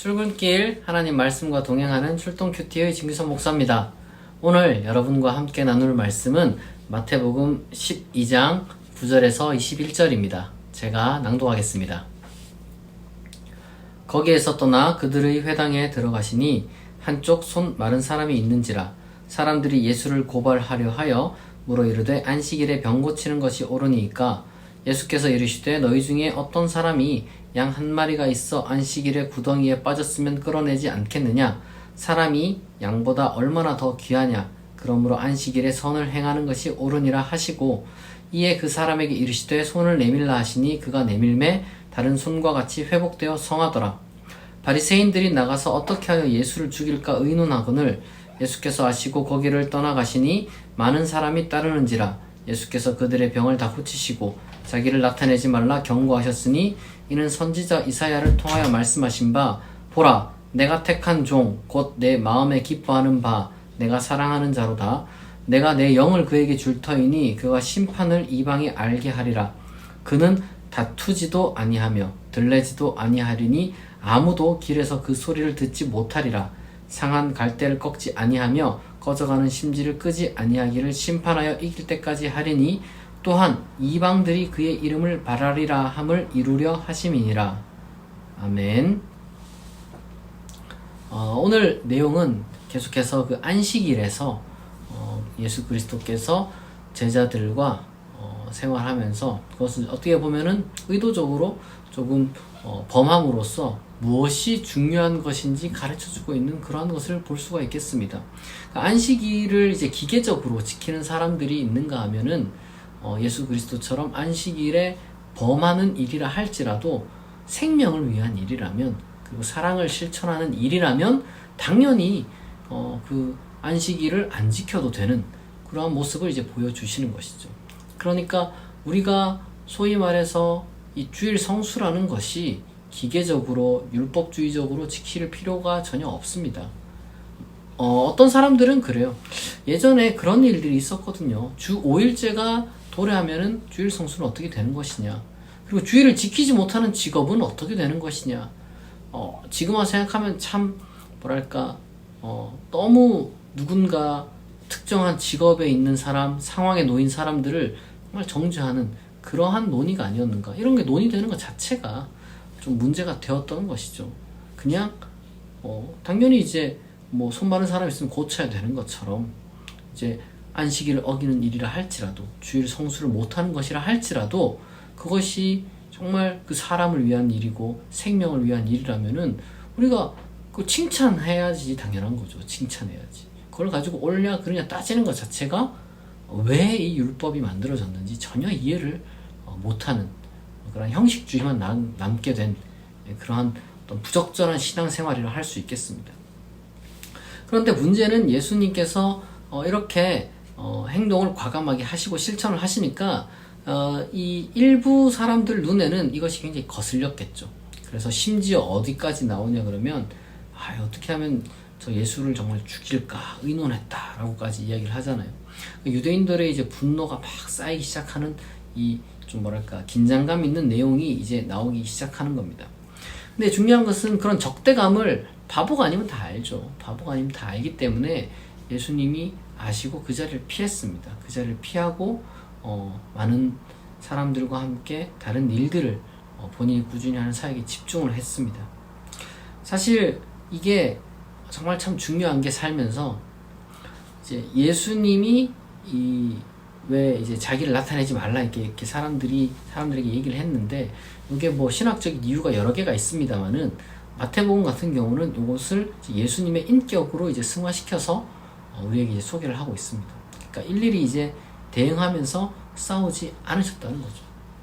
출근길 하나님 말씀과 동행하는 출동 큐티의 진규선 목사입니다. 오늘 여러분과 함께 나눌 말씀은 마태복음 12장 9절에서 21절입니다. 제가 낭독하겠습니다. 거기에서 떠나 그들의 회당에 들어가시니 한쪽 손 마른 사람이 있는지라 사람들이 예수를 고발하려 하여 물어 이르되 안식일에 병 고치는 것이 옳으니이까 예수께서 이르시되 너희 중에 어떤 사람이 양 한 마리가 있어 안식일에 구덩이에 빠졌으면 끌어내지 않겠느냐? 사람이 양보다 얼마나 더 귀하냐? 그러므로 안식일에 선을 행하는 것이 옳으니라 하시고 이에 그 사람에게 이르시되 손을 내밀라 하시니 그가 내밀매 다른 손과 같이 회복되어 성하더라. 바리새인들이 나가서 어떻게 하여 예수를 죽일까 의논하거늘 예수께서 아시고 거기를 떠나가시니 많은 사람이 따르는지라. 예수께서 그들의 병을 다 고치시고 자기를 나타내지 말라 경고하셨으니 이는 선지자 이사야를 통하여 말씀하신 바 보라 내가 택한 종 곧 내 마음에 기뻐하는 바 내가 사랑하는 자로다. 내가 내 영을 그에게 줄 터이니 그가 심판을 이방에 알게 하리라. 그는 다투지도 아니하며 들레지도 아니하리니 아무도 길에서 그 소리를 듣지 못하리라. 상한 갈대를 꺾지 아니하며 꺼져가는 심지를 끄지 아니하기를 심판하여 이길 때까지 하리니 또한 이방들이 그의 이름을 바라리라 함을 이루려 하심이니라. 아멘. 오늘 내용은 계속해서 그 안식일에서 예수 그리스도께서 제자들과 생활하면서 그것을 어떻게 보면은 의도적으로 조금 범함으로써 무엇이 중요한 것인지 가르쳐주고 있는 그러한 것을 볼 수가 있겠습니다. 그러니까 안식일을 이제 기계적으로 지키는 사람들이 있는가 하면은 예수 그리스도처럼 안식일에 범하는 일이라 할지라도 생명을 위한 일이라면 그리고 사랑을 실천하는 일이라면 당연히 그 안식일을 안 지켜도 되는 그러한 모습을 이제 보여주시는 것이죠. 그러니까 우리가 소위 말해서 이 주일 성수라는 것이 기계적으로 율법주의적으로 지킬 필요가 전혀 없습니다. 어떤 사람들은 그래요. 예전에 그런 일들이 있었거든요. 주 5일제가 도래하면은 주일 성수는 어떻게 되는 것이냐. 그리고 주일을 지키지 못하는 직업은 어떻게 되는 것이냐. 지금 와서 생각하면 참 뭐랄까 너무 누군가 특정한 직업에 있는 사람, 상황에 놓인 사람들을 정말 정죄하는 그러한 논의가 아니었는가. 이런 게 논의되는 것 자체가 좀 문제가 되었던 것이죠. 그냥 당연히 이제 뭐 손 마른 사람 있으면 고쳐야 되는 것처럼 이제 안식일을 어기는 일이라 할지라도 주일 성수를 못하는 것이라 할지라도 그것이 정말 그 사람을 위한 일이고 생명을 위한 일이라면은 우리가 그 칭찬해야지 당연한 거죠. 칭찬해야지. 그걸 가지고 옳냐 그러냐 따지는 것 자체가 왜 이 율법이 만들어졌는지 전혀 이해를 못하는 그런 형식주의만 남게 된 그러한 어떤 부적절한 신앙생활이라 할 수 있겠습니다. 그런데 문제는 예수님께서 이렇게 행동을 과감하게 하시고 실천을 하시니까 이 일부 사람들 눈에는 이것이 굉장히 거슬렸겠죠. 그래서 심지어 어디까지 나오냐 그러면 어떻게 하면 저 예수를 정말 죽일까 의논했다라고까지 이야기를 하잖아요. 유대인들의 이제 분노가 막 쌓이기 시작하는 이 좀 뭐랄까 긴장감 있는 내용이 이제 나오기 시작하는 겁니다. 근데 중요한 것은 그런 적대감을 바보가 아니면 다 알죠. 바보가 아니면 다 알기 때문에 예수님이 아시고 그 자리를 피했습니다. 그 자리를 피하고 많은 사람들과 함께 다른 일들을 본인이 꾸준히 하는 사역에 집중을 했습니다. 사실 이게 정말 참 중요한 게 살면서 이제 예수님이 왜 이제 자기를 나타내지 말라 이렇게 사람들에게 얘기를 했는데 이게 뭐 신학적인 이유가 여러 개가 있습니다만은 마태복음 같은 경우는 이것을 예수님의 인격으로 이제 승화시켜서 우리에게 이제 소개를 하고 있습니다. 그러니까 일일이 이제 대응하면서 싸우지 않으셨다는 거죠.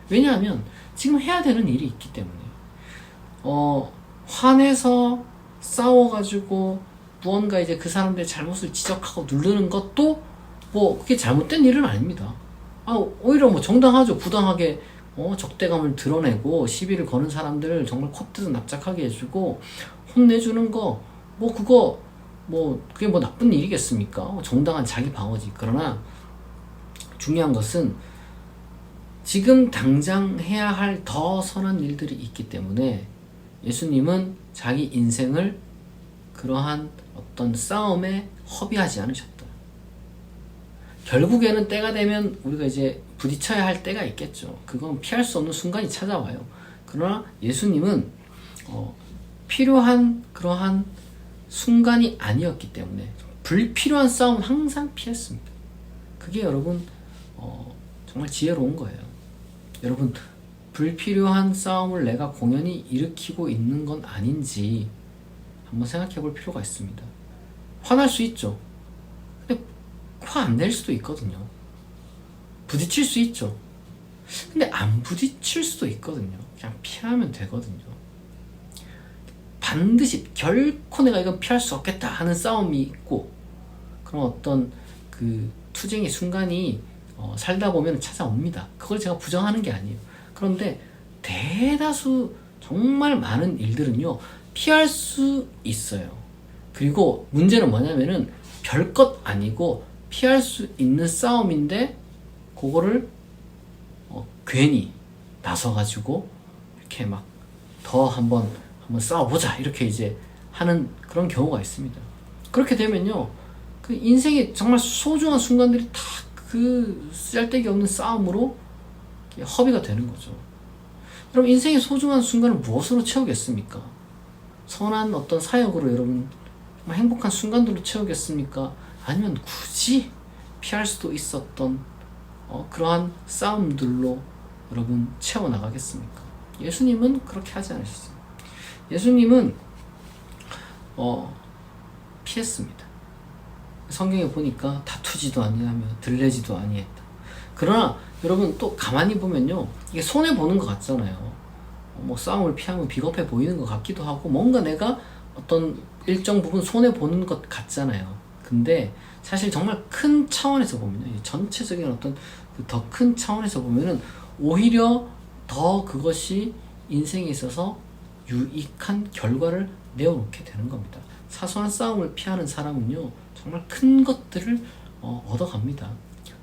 왜냐하면 지금 해야 되는 일이 있기 때문에 화내서 싸워가지고 무언가 이제 그 사람들의 잘못을 지적하고 누르는 것도 뭐 그게 잘못된 일은 아닙니다. 오히려 뭐 정당하죠. 부당하게 적대감을 드러내고 시비를 거는 사람들을 정말 콧대도 납작하게 해주고 혼내주는 거 뭐 그거 뭐 그게 뭐 나쁜 일이겠습니까? 정당한 자기 방어지. 그러나 중요한 것은 지금 당장 해야 할 더 선한 일들이 있기 때문에 예수님은 자기 인생을 그러한 어떤 싸움에 허비하지 않으셨다. 결국에는 때가 되면 우리가 이제 부딪혀야 할 때가 있겠죠. 그건 피할 수 없는 순간이 찾아와요. 그러나 예수님은 필요한 그러한 순간이 아니었기 때문에 불필요한 싸움은 항상 피했습니다. 그게 여러분 정말 지혜로운 거예요. 여러분 불필요한 싸움을 내가 공연히 일으키고 있는 건 아닌지 한번 생각해 볼 필요가 있습니다. 화날 수 있죠. 근데 화 안 낼 수도 있거든요. 부딪힐 수 있죠. 근데 안 부딪힐 수도 있거든요. 그냥 피하면 되거든요. 반드시 결코 내가 이건 피할 수 없겠다 하는 싸움이 있고 그런 어떤 그 투쟁의 순간이 살다 보면 찾아옵니다. 그걸 제가 부정하는 게 아니에요. 그런데 대다수 정말 많은 일들은요 피할 수 있어요. 그리고 문제는 뭐냐면은 별것 아니고 피할 수 있는 싸움인데 그거를 괜히 나서가지고 이렇게 막 더 한번 싸워보자 이렇게 이제 하는 그런 경우가 있습니다. 그렇게 되면요 그 인생의 정말 소중한 순간들이 다 그 쓸데기 없는 싸움으로 허비가 되는 거죠. 여러분 인생의 소중한 순간을 무엇으로 채우겠습니까? 선한 어떤 사역으로 여러분 정말 행복한 순간들로 채우겠습니까? 아니면 굳이 피할 수도 있었던 그러한 싸움들로 여러분 채워나가겠습니까? 예수님은 그렇게 하지 않으셨어요. 예수님은 피했습니다. 성경에 보니까 다투지도 아니하며 들레지도 아니했다. 그러나 여러분 또 가만히 보면요 이게 손해 보는 것 같잖아요. 뭐 싸움을 피하면 비겁해 보이는 것 같기도 하고 뭔가 내가 어떤 일정 부분 손해 보는 것 같잖아요. 근데 사실 정말 큰 차원에서 보면요 전체적인 어떤 더 큰 차원에서 보면은 오히려 더 그것이 인생에 있어서 유익한 결과를 내어놓게 되는 겁니다. 사소한 싸움을 피하는 사람은요 정말 큰 것들을 얻어갑니다.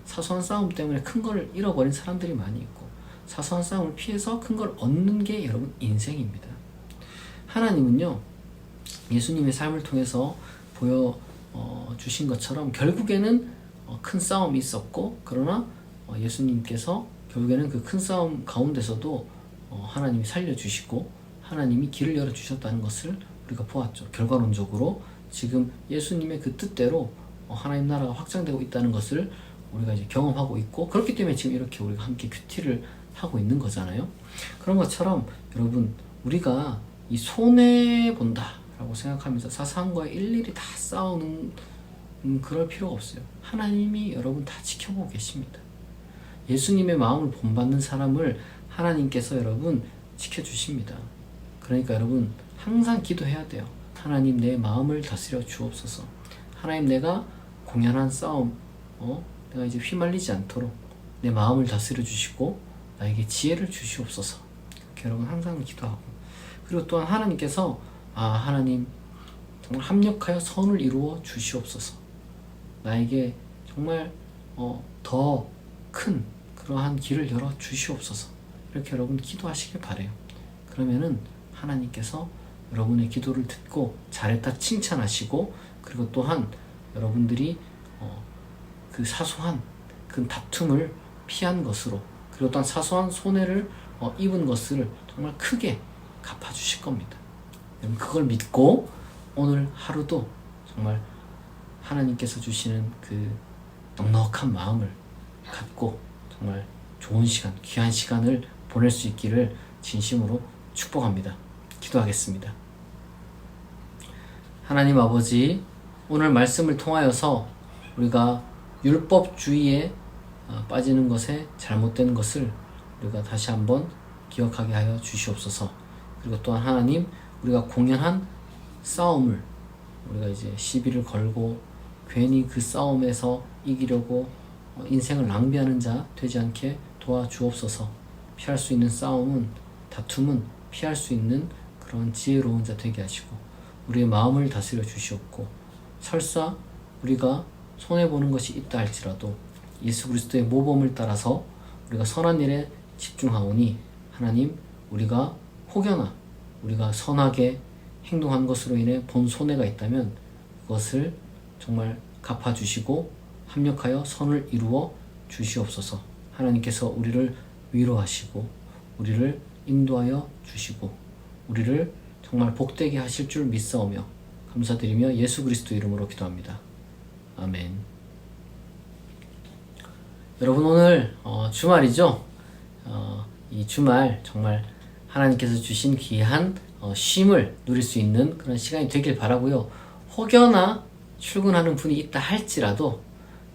사소한 싸움 때문에 큰 걸 잃어버린 사람들이 많이 있고 사소한 싸움을 피해서 큰 걸 얻는 게 여러분 인생입니다. 하나님은요 예수님의 삶을 통해서 보여주신 것처럼 결국에는 큰 싸움이 있었고 그러나 예수님께서 결국에는 그 큰 싸움 가운데서도 하나님이 살려주시고 하나님이 길을 열어주셨다는 것을 우리가 보았죠. 결과론적으로 지금 예수님의 그 뜻대로 하나님 나라가 확장되고 있다는 것을 우리가 이제 경험하고 있고 그렇기 때문에 지금 이렇게 우리가 함께 큐티를 하고 있는 거잖아요. 그런 것처럼 여러분 우리가 이 손해본다 라고 생각하면서 사소한 거에 일일이 다 싸우는 그럴 필요가 없어요. 하나님이 여러분 다 지켜보고 계십니다. 예수님의 마음을 본받는 사람을 하나님께서 여러분 지켜주십니다. 그러니까 여러분 항상 기도해야 돼요. 하나님 내 마음을 다스려 주옵소서. 하나님 내가 공연한 싸움 내가 이제 휘말리지 않도록 내 마음을 다스려 주시고 나에게 지혜를 주시옵소서. 이렇게 여러분 항상 기도하고 그리고 또한 하나님께서 하나님 정말 합력하여 선을 이루어 주시옵소서. 나에게 정말 더 큰 그러한 길을 열어 주시옵소서. 이렇게 여러분 기도하시길 바래요. 그러면은 하나님께서 여러분의 기도를 듣고 잘했다 칭찬하시고 그리고 또한 여러분들이 그 사소한 그 다툼을 피한 것으로 그리고 또한 사소한 손해를 입은 것을 정말 크게 갚아주실 겁니다. 여러분 그걸 믿고 오늘 하루도 정말 하나님께서 주시는 그 넉넉한 마음을 갖고 정말 좋은 시간, 귀한 시간을 보낼 수 있기를 진심으로 축복합니다. 기도하겠습니다. 하나님 아버지, 오늘 말씀을 통하여서 우리가 율법주의에 빠지는 것에 잘못된 것을 우리가 다시 한번 기억하게 하여 주시옵소서. 그리고 또한 하나님, 우리가 공연한 싸움을 우리가 이제 시비를 걸고 괜히 그 싸움에서 이기려고 인생을 낭비하는 자 되지 않게 도와주옵소서. 피할 수 있는 싸움은, 다툼은 피할 수 있는 그런 지혜로운 자 되게 하시고 우리의 마음을 다스려 주시옵고 설사 우리가 손해보는 것이 있다 할지라도 예수 그리스도의 모범을 따라서 우리가 선한 일에 집중하오니 하나님 우리가 혹여나 우리가 선하게 행동한 것으로 인해 본 손해가 있다면 그것을 정말 갚아주시고 합력하여 선을 이루어 주시옵소서. 하나님께서 우리를 위로하시고 우리를 인도하여 주시고 우리를 정말 복되게 하실 줄 믿사오며 감사드리며 예수 그리스도 이름으로 기도합니다. 아멘. 여러분, 오늘 주말이죠. 이 주말 정말 하나님께서 주신 귀한 쉼을 누릴 수 있는 그런 시간이 되길 바라고요. 혹여나 출근하는 분이 있다 할지라도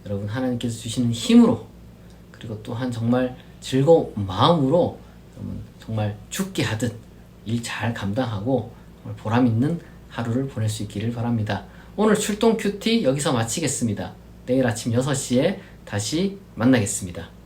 여러분, 하나님께서 주시는 힘으로 그리고 또한 정말 즐거운 마음으로 여러분 정말 죽게 하듯 일 잘 감당하고 정말 보람있는 하루를 보낼 수 있기를 바랍니다. 오늘 출동 큐티 여기서 마치겠습니다. 내일 아침 6시에 다시 만나겠습니다.